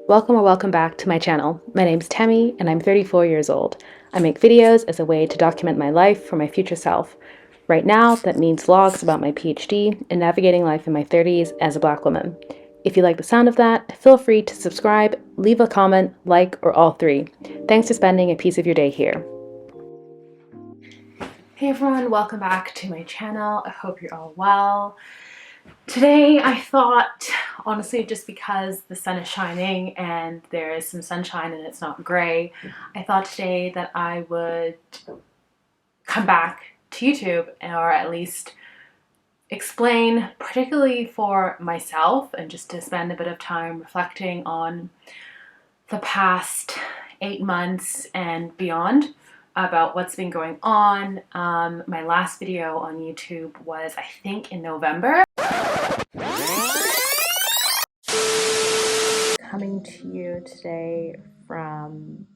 Welcome or welcome back to my channel. My name's Tammy and I'm 34 years old. I make videos as a way to document my life for my future self. Right now, that means vlogs about my PhD and navigating life in my 30s as a Black woman. If you like the sound of that, feel free to subscribe, leave a comment, like, or all three. Thanks for spending a piece of your day here. Hey everyone, welcome back to my channel. I hope you're all well. Today I thought, honestly, just because the sun is shining and there is some sunshine and it's not gray, I thought today that I would come back to YouTube, or at least explain, particularly for myself, and just to spend a bit of time reflecting on the past 8 months and beyond about what's been going on. My last video on YouTube was, I think, in November. Coming to you today from,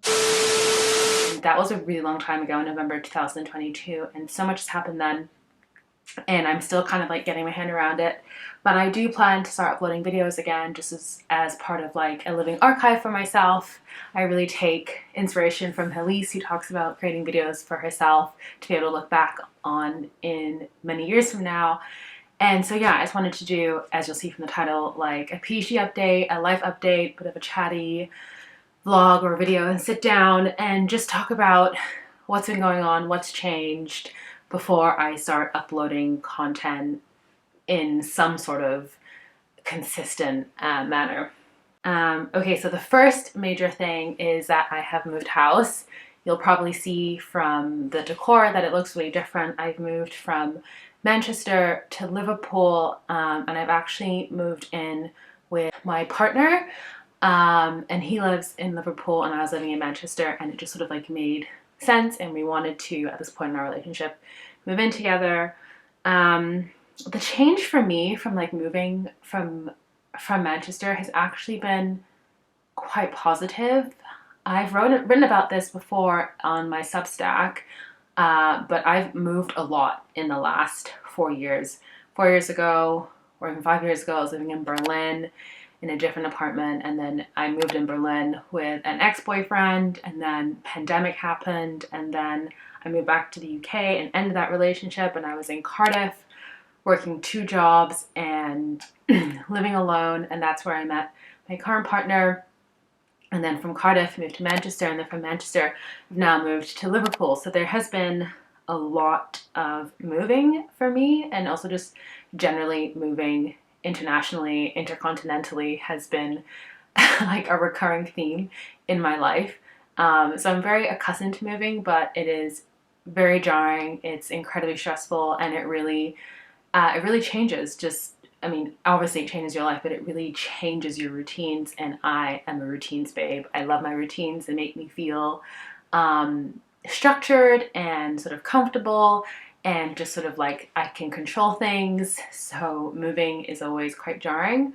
that was a really long time ago, November 2022, and so much has happened then, and I'm still kind of like getting my hand around it. But I do plan to start uploading videos again, just as part of like a living archive for myself. I really take inspiration from Elise, who talks about creating videos for herself to be able to look back on in many years from now. And so yeah, I just wanted to do, as you'll see from the title, like a PhD update, a life update, bit of a chatty vlog or video, and sit down and just talk about what's been going on, what's changed, before I start uploading content in some sort of consistent manner. Okay, so the first major thing is that I have moved house. You'll probably see from the decor that it looks really different. I've moved from Manchester to Liverpool, and I've actually moved in with my partner, and he lives in Liverpool and I was living in Manchester, and it just sort of like made sense, and we wanted to, at this point in our relationship, move in together. The change for me from like moving from Manchester has actually been quite positive. I've written about this before on my Substack, but I've moved a lot in the last 4 years. 4 years ago, or even 5 years ago, I was living in Berlin in a different apartment, and then I moved in Berlin with an ex-boyfriend, and then pandemic happened, and then I moved back to the UK and ended that relationship, and I was in Cardiff working 2 jobs and living alone, and that's where I met my current partner. And then from Cardiff moved to Manchester, and then from Manchester I've now moved to Liverpool. So there has been a lot of moving for me, and also just generally moving internationally, intercontinentally has been like a recurring theme in my life. So I'm very accustomed to moving, but it is very jarring. It's incredibly stressful, and it really changes. Just, I mean, obviously it changes your life, but it really changes your routines, and I am a routines babe. I love my routines. They make me feel structured and sort of comfortable, and just sort of like I can control things. So moving is always quite jarring.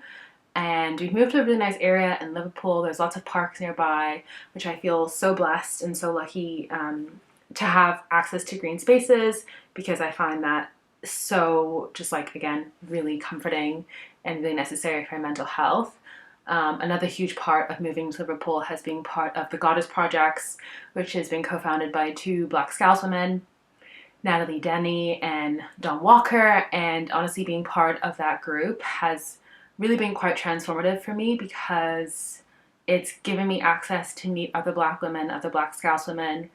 And we've moved to a really nice area in Liverpool. There's lots of parks nearby, which I feel so blessed and so lucky to have access to green spaces, because I find that so just like, again, really comforting and really necessary for mental health. Another huge part of moving to Liverpool has been part of the Goddess Projects, which has been co-founded by 2 Black Scouts women, Natalie Denny and Dawn Walker. And honestly, being part of that group has really been quite transformative for me, because it's given me access to meet other Black women, other Black Scouts women,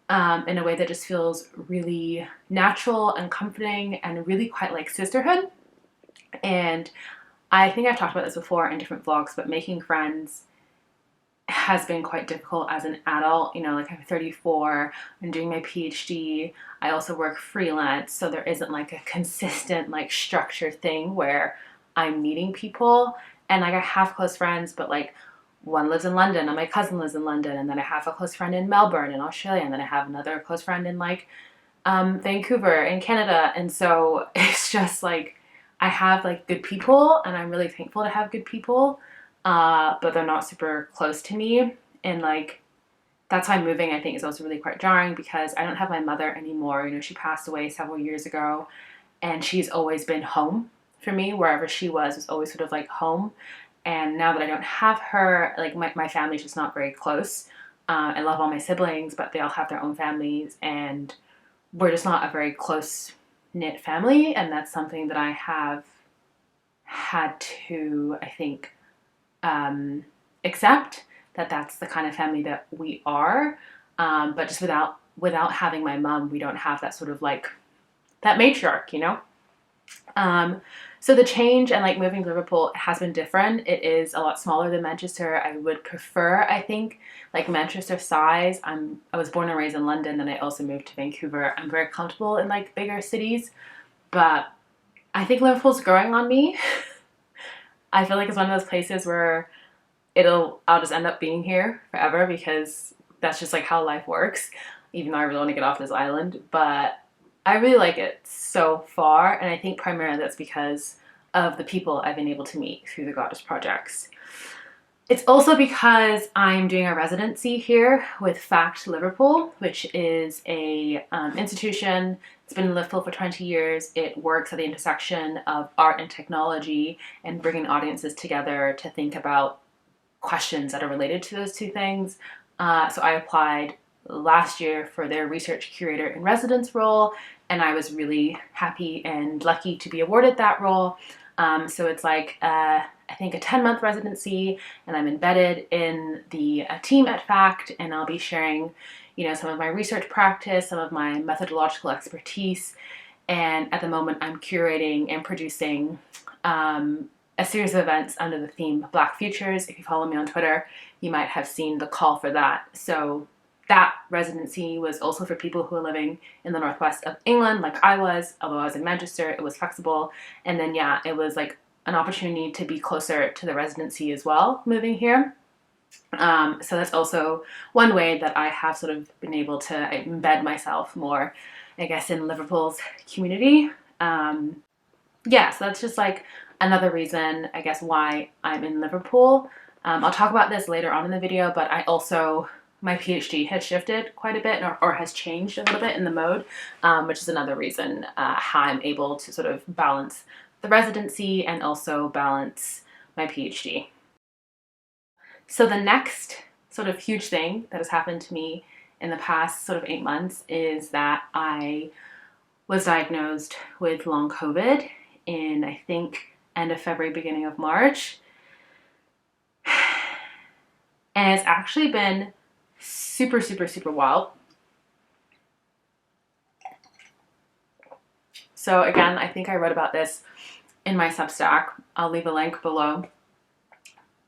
in a way that just feels really natural and comforting, and really quite like sisterhood. And I think I've talked about this before in different vlogs, but making friends has been quite difficult as an adult. You know, like, I'm 34, I'm doing my PhD, I also work freelance, so there isn't like a consistent like structured thing where I'm meeting people. And like, I have close friends, but like, one lives in London and my cousin lives in London, and then I have a close friend in Melbourne in Australia, and then I have another close friend in like Vancouver in Canada. And so it's just like, I have like good people, and I'm really thankful to have good people, but they're not super close to me. And like, that's why moving, I think, is also really quite jarring, because I don't have my mother anymore. You know, she passed away several years ago, and she's always been home for me. Wherever she was always sort of like home. And now that I don't have her, like my family's just not very close. I love all my siblings, but they all have their own families, and we're just not a very close knit family. And that's something that I have had to, I think, accept that that's the kind of family that we are. But just without having my mom, we don't have that sort of like that matriarch, you know? So the change and like moving to Liverpool has been different. It is a lot smaller than Manchester. I would prefer, I think, like Manchester size. I was born and raised in London, and I also moved to Vancouver. I'm very comfortable in like bigger cities, but I think Liverpool's growing on me. I feel like it's one of those places where I'll just end up being here forever because that's just like how life works, even though I really want to get off this island. But I really like it so far, and I think primarily that's because of the people I've been able to meet through the Goddess projects. It's also because I'm doing a residency here with FACT Liverpool, which is a institution. It's been in Liverpool for 20 years. It works at the intersection of art and technology and bringing audiences together to think about questions that are related to those two things. So I applied last year for their research curator in residence role, and I was really happy and lucky to be awarded that role. So it's like I think a 10-month residency, and I'm embedded in the team at FACT, and I'll be sharing, you know, some of my research practice, some of my methodological expertise, and at the moment I'm curating and producing a series of events under the theme Black Futures. If you follow me on Twitter, you might have seen the call for that. So that residency was also for people who are living in the northwest of England, like I was, although I was in Manchester. It was flexible. And then, yeah, it was like an opportunity to be closer to the residency as well, moving here. So that's also one way that I have sort of been able to embed myself more, I guess, in Liverpool's community. Yeah, so that's just like another reason, I guess, why I'm in Liverpool. I'll talk about this later on in the video, but I also, my PhD has shifted quite a bit, or has changed a little bit in the mode, which is another reason how I'm able to sort of balance the residency and also balance my PhD. So the next sort of huge thing that has happened to me in the past sort of 8 months is that I was diagnosed with long COVID in, I think, end of February, beginning of March. And it's actually been super, super, super wild. So again, I think I wrote about this in my Substack. I'll leave a link below.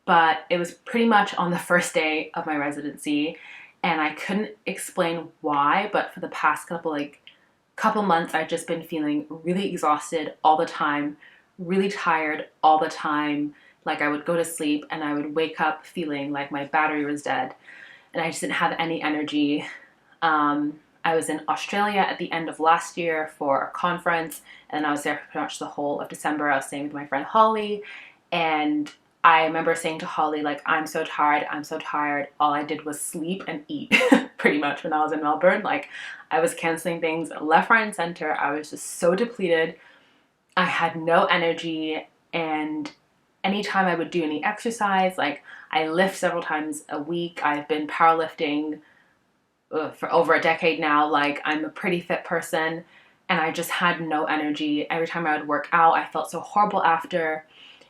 But it was pretty much on the first day of my residency, and I couldn't explain why, but for the past couple months, I've just been feeling really exhausted all the time, really tired all the time. Like I would go to sleep and I would wake up feeling like my battery was dead and I just didn't have any energy. I was in Australia at the end of last year for a conference, and I was there for pretty much the whole of December. I was staying with my friend Holly, and I remember saying to Holly, like, I'm so tired, I'm so tired. All I did was sleep and eat pretty much when I was in Melbourne. Like, I was canceling things left, right, and center. I was just so depleted. I had no energy, and anytime I would do any exercise, like I lift several times a week. I've been powerlifting for over a decade now. Like, I'm a pretty fit person, and I just had no energy. Every time I would work out, I felt so horrible after.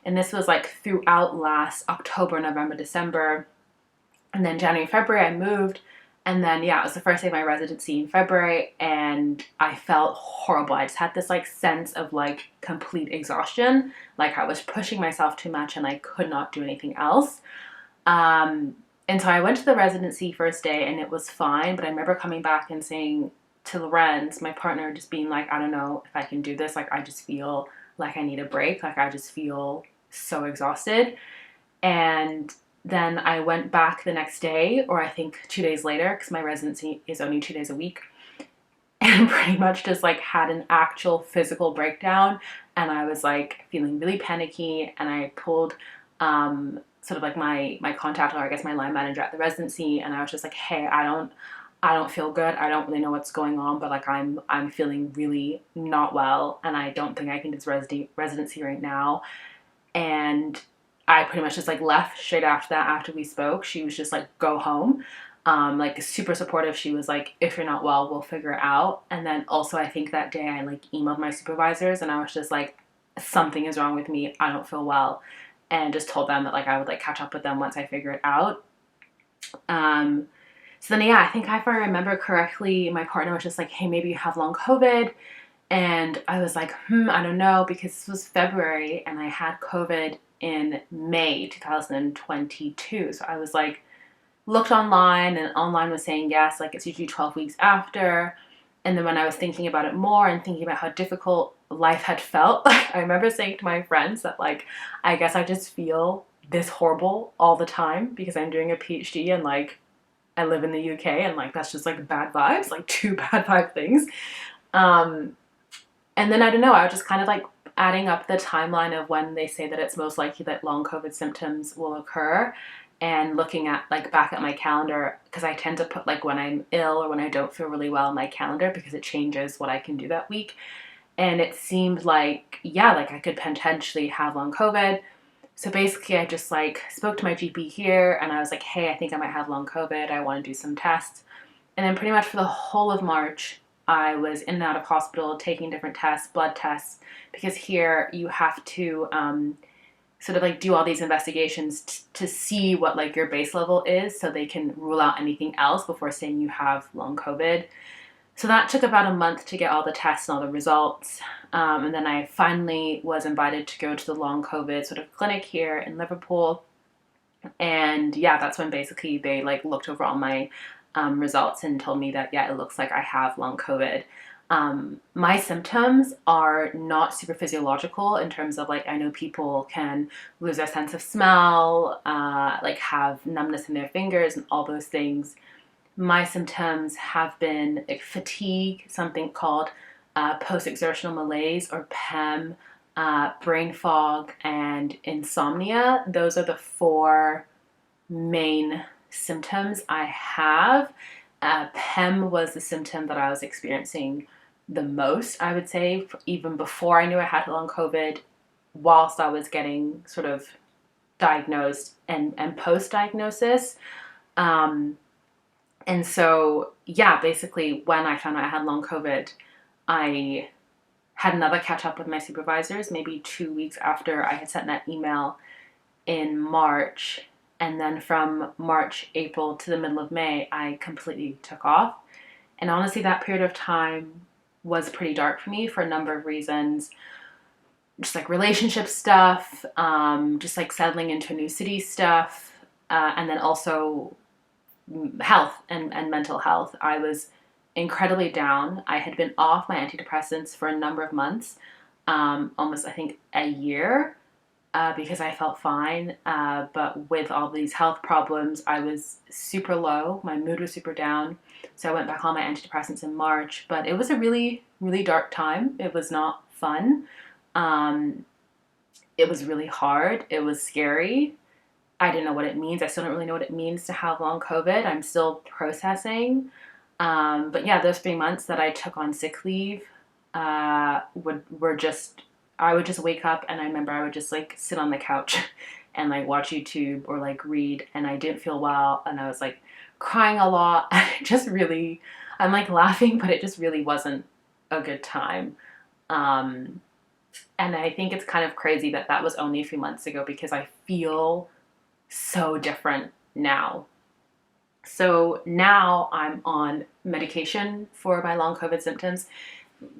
And this was like throughout last October, November, December. And then January, February, I moved. And then, yeah, it was the first day of my residency in February, and I felt horrible. I just had this like sense of like complete exhaustion. Like I was pushing myself too much and I could not do anything else. And so I went to the residency first day and it was fine. But I remember coming back and saying to Lorenz, my partner, just being like, I don't know if I can do this. Like, I just feel like I need a break. Like, I just feel so exhausted. And then I went back the next day, or I think 2 days later, because my residency is only 2 days a week, and pretty much just like had an actual physical breakdown. And I was like feeling really panicky, and I pulled sort of like my contact, or I guess my line manager at the residency, and I was just like, hey, I don't feel good. I don't really know what's going on, but like I'm feeling really not well, and I don't think I can do this residency right now. And I pretty much just like left straight after that. After we spoke, she was just like, go home. Like super supportive. She was like, if you're not well, we'll figure it out. And then also I think that day I like emailed my supervisors and I was just like, something is wrong with me. I don't feel well. And just told them that like I would like catch up with them once I figure it out. Um, so then, yeah, I think if I remember correctly, my partner was just like, hey, maybe you have long COVID. And I was like, I don't know, because this was February and I had COVID in May 2022. So I was like, looked online and online was saying yes, like it's usually 12 weeks after. And then when I was thinking about it more and thinking about how difficult life had felt, I remember saying to my friends that like, I guess I just feel this horrible all the time because I'm doing a PhD and like I live in the UK and like that's just like bad vibes, like two bad vibe things. Um, and then I don't know, I was just kind of like adding up the timeline of when they say that it's most likely that long COVID symptoms will occur and looking at like back at my calendar because I tend to put like when I'm ill or when I don't feel really well in my calendar because it changes what I can do that week. And it seemed like, yeah, like I could potentially have long COVID. So basically I just like spoke to my GP here and I was like, hey, I think I might have long COVID. I want to do some tests. And then pretty much for the whole of March, I was in and out of hospital taking different tests, blood tests, because here you have to sort of like do all these investigations to see what like your base level is so they can rule out anything else before saying you have long COVID. So that took about a month to get all the tests and all the results. And then I finally was invited to go to the long COVID sort of clinic here in Liverpool. And yeah, that's when basically they like looked over all my results and told me that, yeah, it looks like I have long COVID. My symptoms are not super physiological in terms of like, I know people can lose their sense of smell, like have numbness in their fingers and all those things. My symptoms have been like fatigue, something called post-exertional malaise or PEM, brain fog, and insomnia. Those are the four main symptoms I have. PEM was the symptom that I was experiencing the most, I would say, even before I knew I had long COVID, whilst I was getting sort of diagnosed and post-diagnosis. And so, yeah, basically when I found out I had long COVID, I had another catch up with my supervisors maybe 2 weeks after I had sent that email in March. And then from March, April to the middle of May, I completely took off. And honestly, that period of time was pretty dark for me for a number of reasons. Just like relationship stuff, just like settling into a new city stuff, and then also health and mental health. I was incredibly down. I had been off my antidepressants for a number of months, almost I think a year, because I felt fine. But with all these health problems, I was super low. My mood was super down. So I went back on my antidepressants in March. But it was a really, really dark time. It was not fun. It was really hard. It was scary. I didn't know what it means. I still don't really know what it means to have long COVID. I'm still processing. But yeah, those 3 months that I took on sick leave were just, I would just wake up and I remember I would just like sit on the couch and like watch YouTube or like read, and I didn't feel well and I was like crying a lot. Just really, I'm like laughing, but it just really wasn't a good time. And I think it's kind of crazy that that was only a few months ago because I feel so different now. So now I'm on medication for my long COVID symptoms.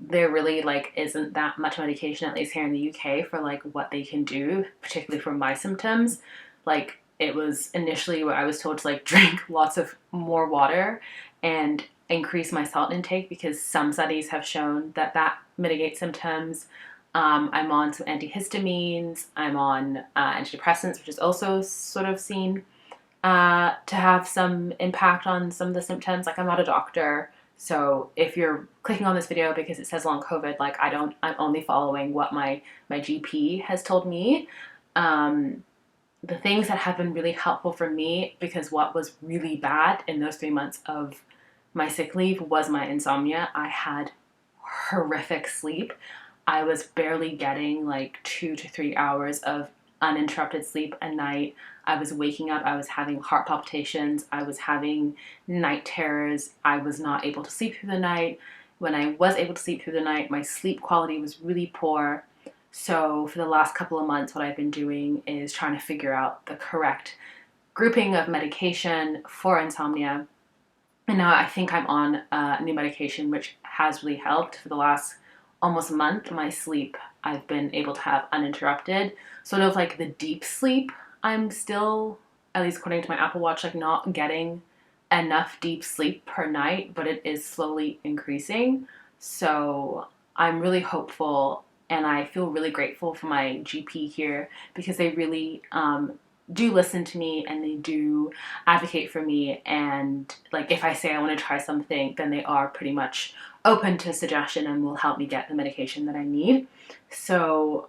There really like isn't that much medication, at least here in the UK, for like what they can do, particularly for my symptoms. Like it was initially what I was told to like drink lots of more water and increase my salt intake because some studies have shown that that mitigates symptoms. I'm on some antihistamines. I'm on antidepressants, which is also sort of seen to have some impact on some of the symptoms. Like I'm not a doctor, so if you're clicking on this video because it says long COVID, like I'm only following what my GP has told me. The things that have been really helpful for me, because what was really bad in those 3 months of my sick leave was my insomnia. I had horrific sleep. I was barely getting like 2 to 3 hours of uninterrupted sleep at night. I was waking up, I was having heart palpitations, I was having night terrors, I was not able to sleep through the night. When I was able to sleep through the night, my sleep quality was really poor. So for the last couple of months, what I've been doing is trying to figure out the correct grouping of medication for insomnia. And now I think I'm on a new medication, which has really helped. For the last almost month, my sleep I've been able to have uninterrupted. Sort of like the deep sleep, I'm still, at least according to my Apple Watch, like not getting enough deep sleep per night, but it is slowly increasing. So I'm really hopeful, and I feel really grateful for my GP here because they really do listen to me and they do advocate for me. And like if I say I want to try something, then they are pretty much open to suggestion and will help me get the medication that I need. So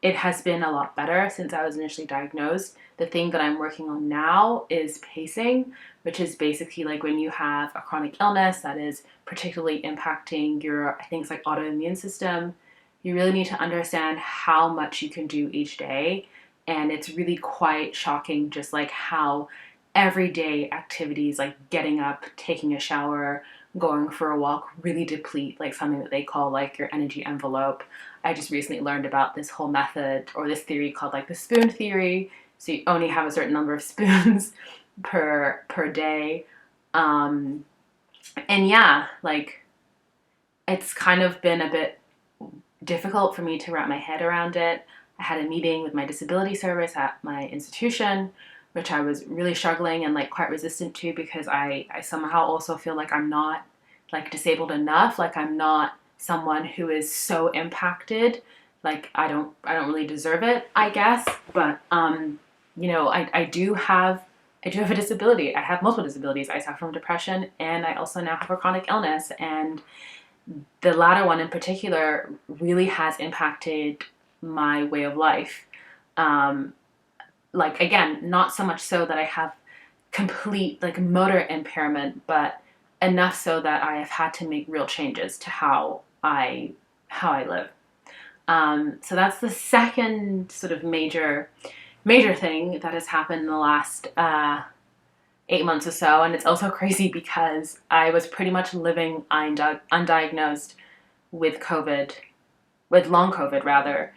it has been a lot better since I was initially diagnosed. The thing that I'm working on now is pacing, which is basically like when you have a chronic illness that is particularly impacting your, I think it's like autoimmune system, you really need to understand how much you can do each day. And it's really quite shocking just like how everyday activities like getting up, taking a shower, going for a walk really deplete like something that they call like your energy envelope. I just recently learned about this whole method or this theory called like the spoon theory. So you only have a certain number of spoons per day. And yeah, like it's kind of been a bit difficult for me to wrap my head around it. I had a meeting with my disability service at my institution, which I was really struggling and like quite resistant to because I somehow also feel like I'm not like disabled enough. Like I'm not someone who is so impacted. Like I don't really deserve it, I guess. But you know, I do have a disability. I have multiple disabilities. I suffer from depression and I also now have a chronic illness, and the latter one in particular really has impacted my way of life. Like again, not so much so that I have complete like motor impairment, but enough so that I have had to make real changes to how I live. So that's the second sort of major thing that has happened in the last 8 months or so. And it's also crazy because I was pretty much living undiagnosed with COVID, with long COVID rather,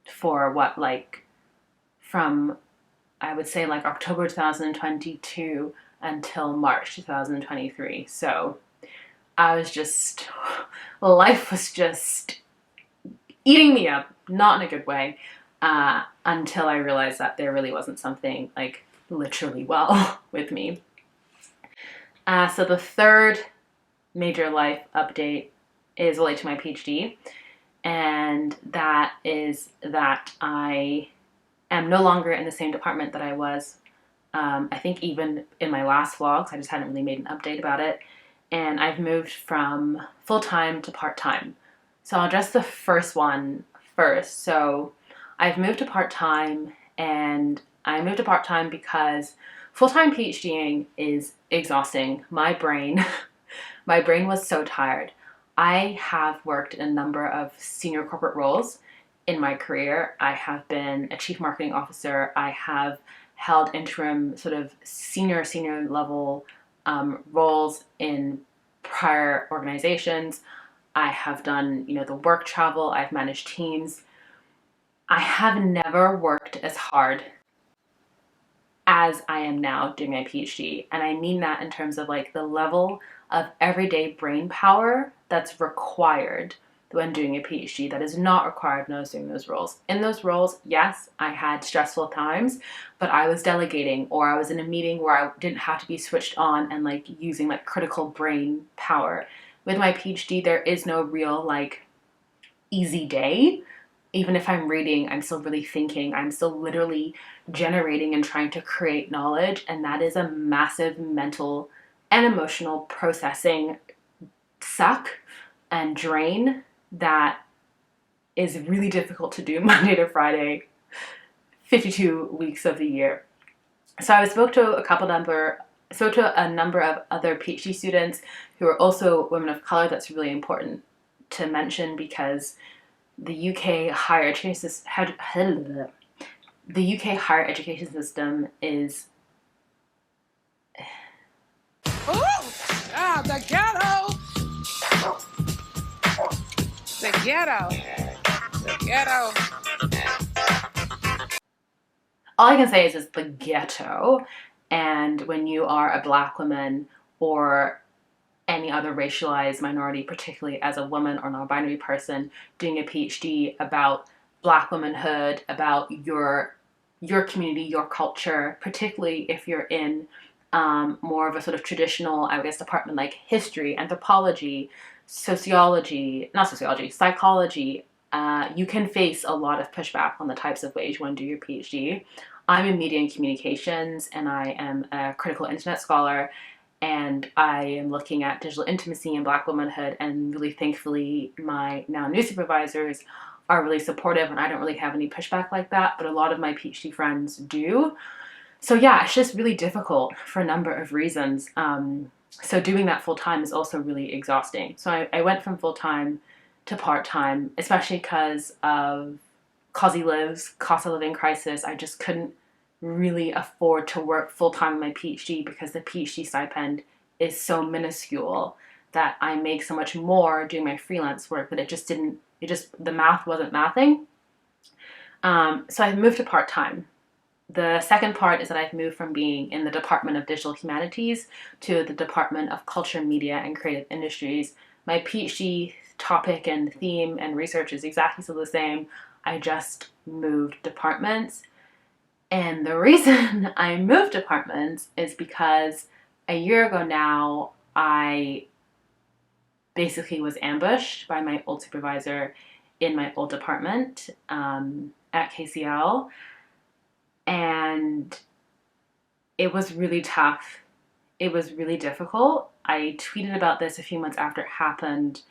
for what, like from, I would say like October 2022 until March 2023. So I was just, life was just eating me up, not in a good way, until I realized that there really wasn't something like literally well with me. So the third major life update is related to my PhD, and that is that I am no longer in the same department that I was. I think even in my last vlogs, I just hadn't really made an update about it. And I've moved from full-time to part-time. So I'll address the first one first. So I've moved to part-time, and I moved to part-time because full-time PhDing is exhausting. My brain was so tired. I have worked in a number of senior corporate roles in my career. I have been a chief marketing officer. I have held interim sort of senior level roles in prior organizations. I have done, you know, the work travel. I've managed teams. I have never worked as hard as I am now doing my PhD. And I mean that in terms of like the level of everyday brain power that's required when doing a PhD that is not required when I was doing those roles. In those roles, yes, I had stressful times, but I was delegating, or I was in a meeting where I didn't have to be switched on and like using like critical brain power. With my PhD, there is no real like easy day. Even if I'm reading, I'm still really thinking. I'm still literally generating and trying to create knowledge. And that is a massive mental and emotional processing suck and drain that is really difficult to do Monday to Friday, 52 weeks of the year. So I spoke to a number of other PhD students who are also women of color. That's really important to mention because the UK higher education system, the UK higher education system is. The ghetto. The ghetto. The ghetto. All I can say is it's the ghetto. And when you are a Black woman or any other racialized minority, particularly as a woman or non-binary person, doing a PhD about Black womanhood, about your community, your culture, particularly if you're in more of a sort of traditional, I guess, department like history, anthropology, psychology, you can face a lot of pushback on the types of ways you want to do your PhD. I'm in media and communications, and I am a critical internet scholar, and I am looking at digital intimacy and Black womanhood, and really thankfully my now new supervisors are really supportive, and I don't really have any pushback like that, but a lot of my PhD friends do. So yeah, it's just really difficult for a number of reasons. So doing that full time is also really exhausting. So I went from full time to part time, especially because of cost of living crisis. I just couldn't really afford to work full time on my PhD because the PhD stipend is so minuscule that I make so much more doing my freelance work that the math wasn't mathing. So I moved to part time. The second part is that I've moved from being in the Department of Digital Humanities to the Department of Culture, Media, and Creative Industries. My PhD topic and theme and research is exactly still the same. I just moved departments. And the reason I moved departments is because a year ago now, I basically was ambushed by my old supervisor in my old department at KCL. And it was really tough. It was really difficult. I tweeted about this a few months after it happened,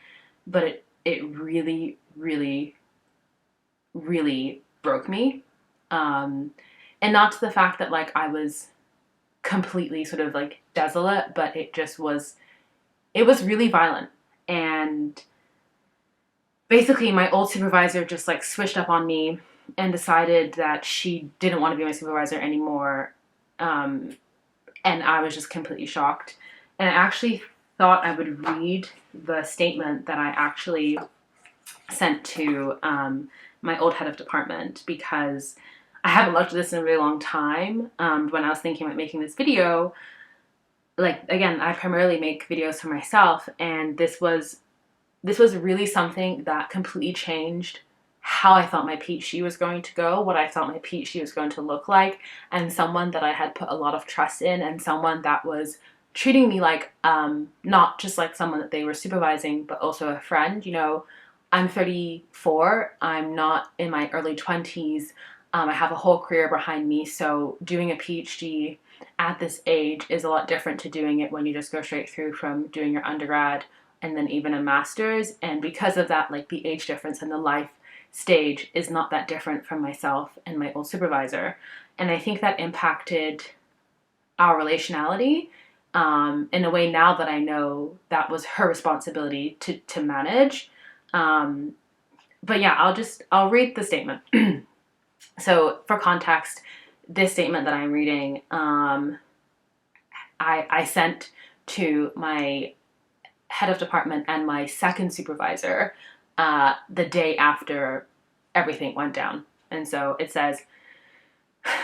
but it really, really, really broke me. And not to the fact that like I was completely sort of like desolate, but it was really violent. And basically my old supervisor just like switched up on me and decided that she didn't want to be my supervisor anymore. And I was just completely shocked. And I actually thought I would read the statement that I actually sent to my old head of department, because I haven't looked at this in a really long time. When I was thinking about making this video, like, again, I primarily make videos for myself, and this was really something that completely changed how I thought my PhD was going to go, what I thought my PhD was going to look like, and someone that I had put a lot of trust in, and someone that was treating me like, not just like someone that they were supervising, but also a friend. You know, I'm 34, I'm not in my early 20s, I have a whole career behind me, so doing a PhD at this age is a lot different to doing it when you just go straight through from doing your undergrad and then even a master's. And because of that, like the age difference and the life stage is not that different from myself and my old supervisor. And I think that impacted our relationality in a way now that I know that was her responsibility to manage. But yeah, I'll read the statement. So for context, this statement that I'm reading, I sent to my head of department and my second supervisor the day after everything went down. And so it says,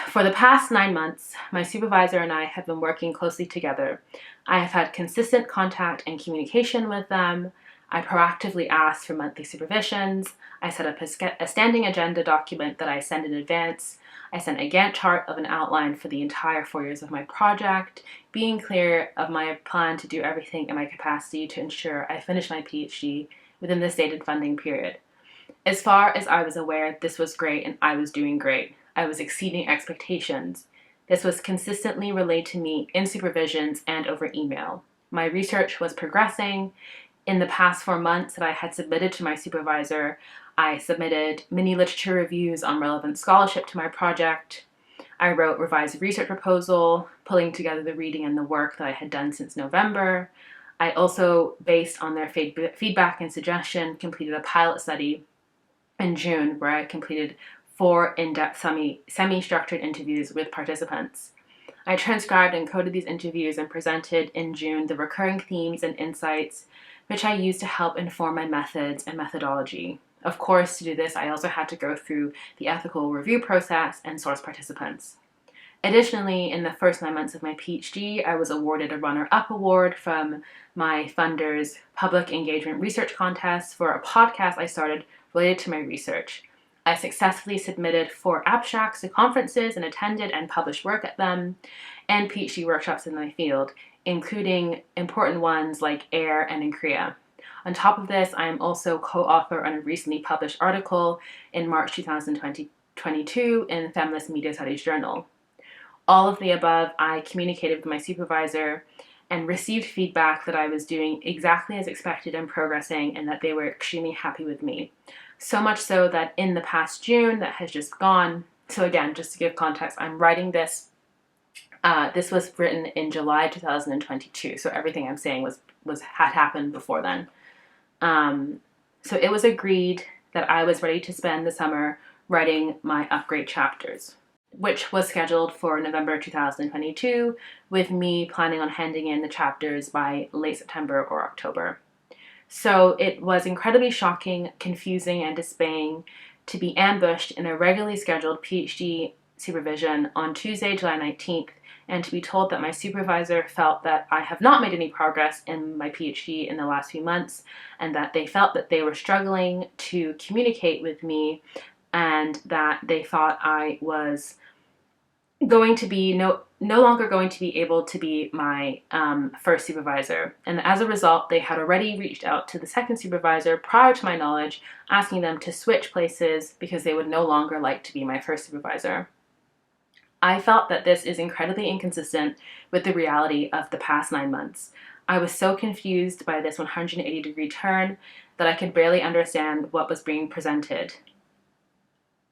"For the past 9 months, my supervisor and I have been working closely together. I have had consistent contact and communication with them. I proactively asked for monthly supervisions. I set up a standing agenda document that I send in advance. I sent a Gantt chart of an outline for the entire 4 years of my project, being clear of my plan to do everything in my capacity to ensure I finish my PhD within the stated funding period. As far as I was aware, this was great and I was doing great. I was exceeding expectations. This was consistently relayed to me in supervisions and over email. My research was progressing. In the past 4 months that I had submitted to my supervisor, I submitted mini literature reviews on relevant scholarship to my project. I wrote revised research proposal, pulling together the reading and the work that I had done since November. I also, based on their feedback and suggestion, completed a pilot study in June, where I completed 4 in-depth semi-structured interviews with participants. I transcribed and coded these interviews and presented in June the recurring themes and insights which I used to help inform my methods and methodology. Of course, to do this, I also had to go through the ethical review process and source participants. Additionally, in the first 9 months of my PhD, I was awarded a runner-up award from my funder's public engagement research contest for a podcast I started related to my research. I successfully submitted 4 abstracts to conferences and attended and published work at them, and PhD workshops in my field, including important ones like AIR and in Korea. On top of this, I am also co-author on a recently published article in March 2022 in Feminist Media Studies Journal. All of the above, I communicated with my supervisor and received feedback that I was doing exactly as expected and progressing, and that they were extremely happy with me. So much so that in the past June that has just gone, so again, just to give context, I'm writing this, this was written in July 2022, so everything I'm saying had happened before then. So it was agreed that I was ready to spend the summer writing my upgrade chapters, which was scheduled for November 2022, with me planning on handing in the chapters by late September or October. So it was incredibly shocking, confusing, and dismaying to be ambushed in a regularly scheduled PhD supervision on Tuesday, July 19th, and to be told that my supervisor felt that I have not made any progress in my PhD in the last few months, and that they felt that they were struggling to communicate with me, and that they thought I was going to be no longer going to be able to be my first supervisor. And as a result, they had already reached out to the second supervisor prior to my knowledge, asking them to switch places because they would no longer like to be my first supervisor. I felt that this is incredibly inconsistent with the reality of the past 9 months. I was so confused by this 180-degree turn that I could barely understand what was being presented.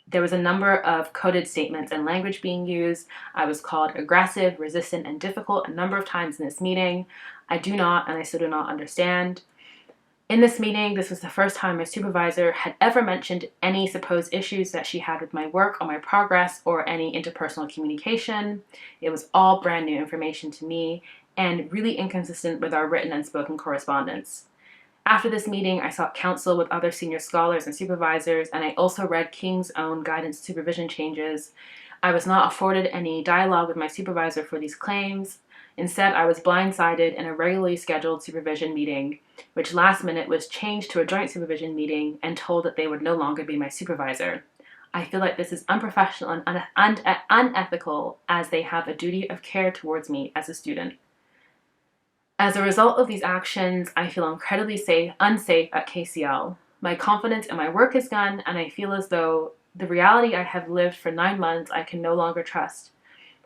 There was a number of coded statements and language being used. I was called aggressive, resistant, and difficult a number of times in this meeting. I do not, and I still do not understand. In this meeting, this was the first time my supervisor had ever mentioned any supposed issues that she had with my work or my progress or any interpersonal communication. It was all brand new information to me and really inconsistent with our written and spoken correspondence. After this meeting, I sought counsel with other senior scholars and supervisors, and I also read King's own guidance supervision changes. I was not afforded any dialogue with my supervisor for these claims. Instead, I was blindsided in a regularly scheduled supervision meeting, which last minute was changed to a joint supervision meeting and told that they would no longer be my supervisor. I feel like this is unprofessional and unethical, as they have a duty of care towards me as a student. As a result of these actions, I feel incredibly unsafe at KCL. My confidence in my work is gone, and I feel as though the reality I have lived for 9 months I can no longer trust.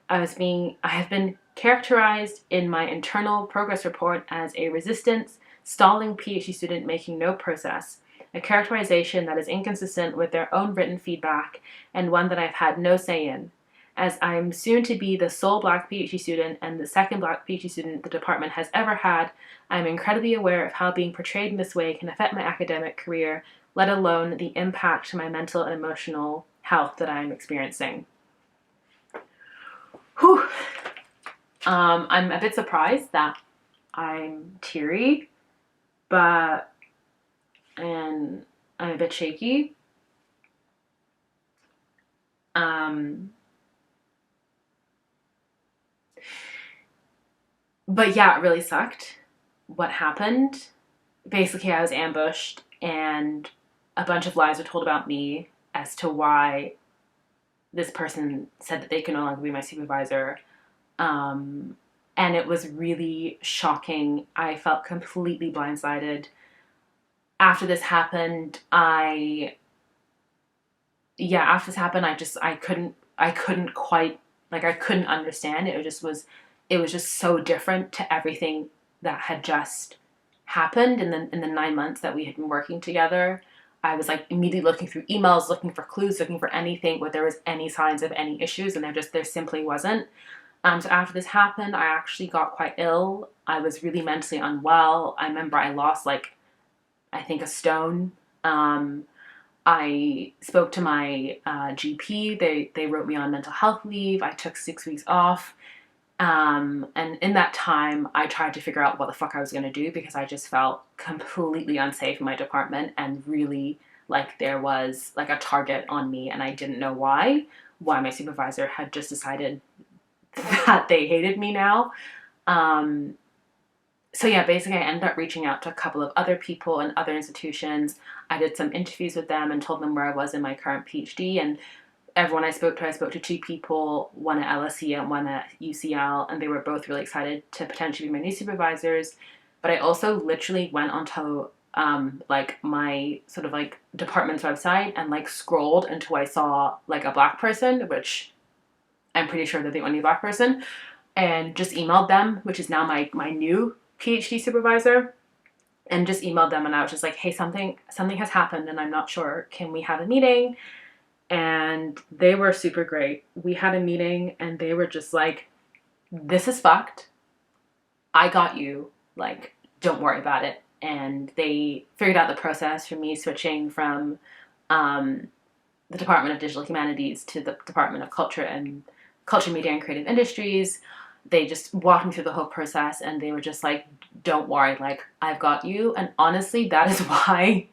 I have been characterized in my internal progress report as a resistance, stalling PhD student making no progress, a characterization that is inconsistent with their own written feedback and one that I've had no say in. As I am soon to be the sole Black PhD student and the second Black PhD student the department has ever had, I am incredibly aware of how being portrayed in this way can affect my academic career, let alone the impact to my mental and emotional health that I am experiencing. Whew. I'm a bit surprised that I'm teary, and I'm a bit shaky. But yeah, it really sucked what happened. Basically, I was ambushed and a bunch of lies were told about me as to why this person said that they could no longer be my supervisor. And it was really shocking. I felt completely blindsided. After this happened, I couldn't quite, I couldn't understand. It was just so different to everything that had just happened in the 9 months that we had been working together. I was immediately looking through emails, looking for clues, looking for anything where there was any signs of any issues, and there simply wasn't. So after this happened, I actually got quite ill. I was really mentally unwell. I remember I lost I think a stone. I spoke to my GP. They wrote me on mental health leave. I took 6 weeks off. And in that time, I tried to figure out what the fuck I was going to do because I just felt completely unsafe in my department and really like there was like a target on me, and I didn't know why my supervisor had just decided that they hated me now. Um, so yeah, basically I ended up reaching out to a couple of other people and other institutions. I did some interviews with them and told them where I was in my current PhD, and everyone I spoke to two people, one at LSE and one at UCL, and they were both really excited to potentially be my new supervisors. But I also literally went onto like my sort of like department's website and like scrolled until I saw like a black person, which I'm pretty sure they're the only black person, and just emailed them, which is now my new PhD supervisor, and just emailed them, and I was just like, hey, something has happened and I'm not sure. Can we have a meeting? And they were super great. We had a meeting and they were just like, this is fucked. I got you. Like, don't worry about it. And they figured out the process for me switching from the Department of Digital Humanities to the Department of Culture, Media, and Creative Industries. They just walked me through the whole process and they were just like, don't worry, like, I've got you. And honestly, that is why,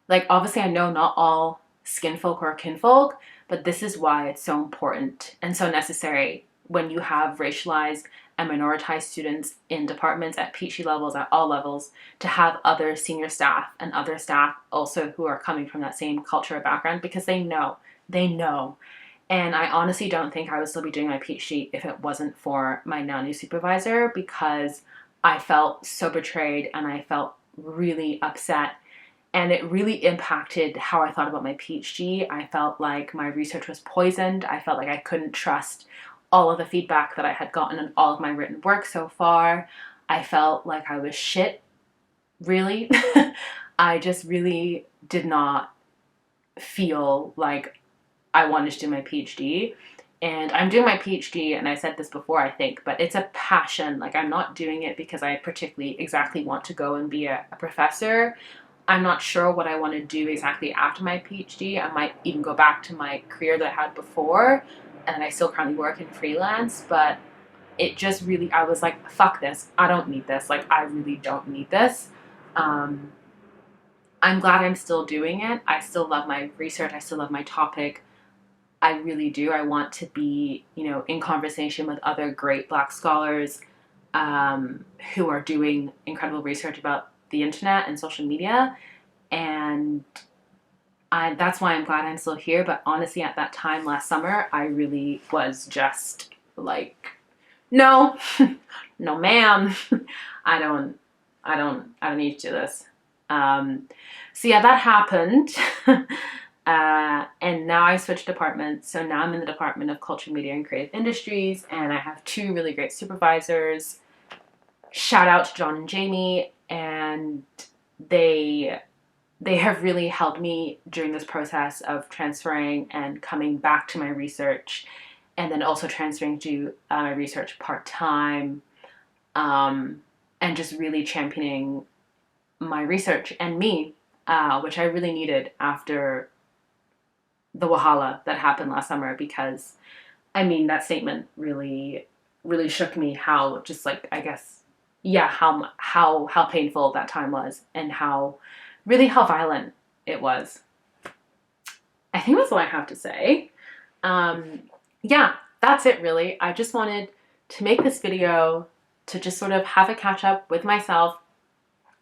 like, obviously I know not all skinfolk or kinfolk, but this is why it's so important and so necessary when you have racialized and minoritized students in departments at PhD levels, at all levels, to have other senior staff and other staff also who are coming from that same culture or background, because they know. And I honestly don't think I would still be doing my PhD if it wasn't for my now new supervisor, because I felt so betrayed and I felt really upset. And it really impacted how I thought about my PhD. I felt like my research was poisoned. I felt like I couldn't trust all of the feedback that I had gotten in all of my written work so far. I felt like I was shit, really. I just really did not feel like I wanted to do my PhD. And I'm doing my PhD, and I said this before, I think, but it's a passion. Like, I'm not doing it because I particularly exactly want to go and be a professor. I'm not sure what I want to do exactly after my PhD. I might even go back to my career that I had before, and I still currently work in freelance, but it just really, I was like, fuck this. I don't need this. Like, I really don't need this. Um, I'm glad I'm still doing it. I still love my research. I still love my topic. I really do. I want to be, in conversation with other great Black scholars who are doing incredible research about the internet and social media. And that's why I'm glad I'm still here. But honestly, at that time last summer, I really was just like, no, no, ma'am, I don't need to do this. So yeah, that happened. And now I switched departments. So now I'm in the Department of Culture, Media, and Creative Industries, and I have two really great supervisors. Shout out to John and Jamie, and they have really helped me during this process of transferring and coming back to my research, and then also transferring to my research part-time, and just really championing my research and me, which I really needed after the Wahala that happened last summer, because that statement really, really shook me, how just like, I guess, yeah, how painful that time was, and how violent it was. I think that's all I have to say. Yeah, that's it really. I just wanted to make this video to just sort of have a catch up with myself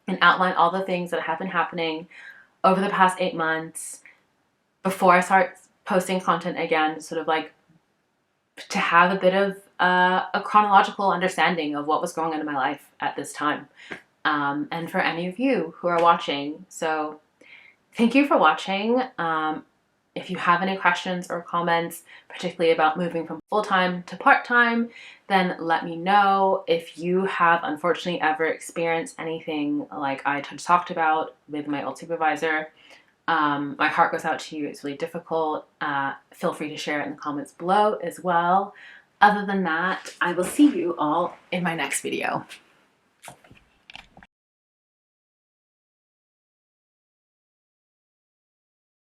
and outline all the things that have been happening over the past 8 months before I start posting content again, sort of like to have a bit of a chronological understanding of what was going on in my life at this time. And for any of you who are watching. So thank you for watching. If you have any questions or comments, particularly about moving from full-time to part-time, then let me know. If you have unfortunately ever experienced anything like I just talked about with my old supervisor, my heart goes out to you. It's really difficult. Feel free to share it in the comments below as well. Other than that, I will see you all in my next video.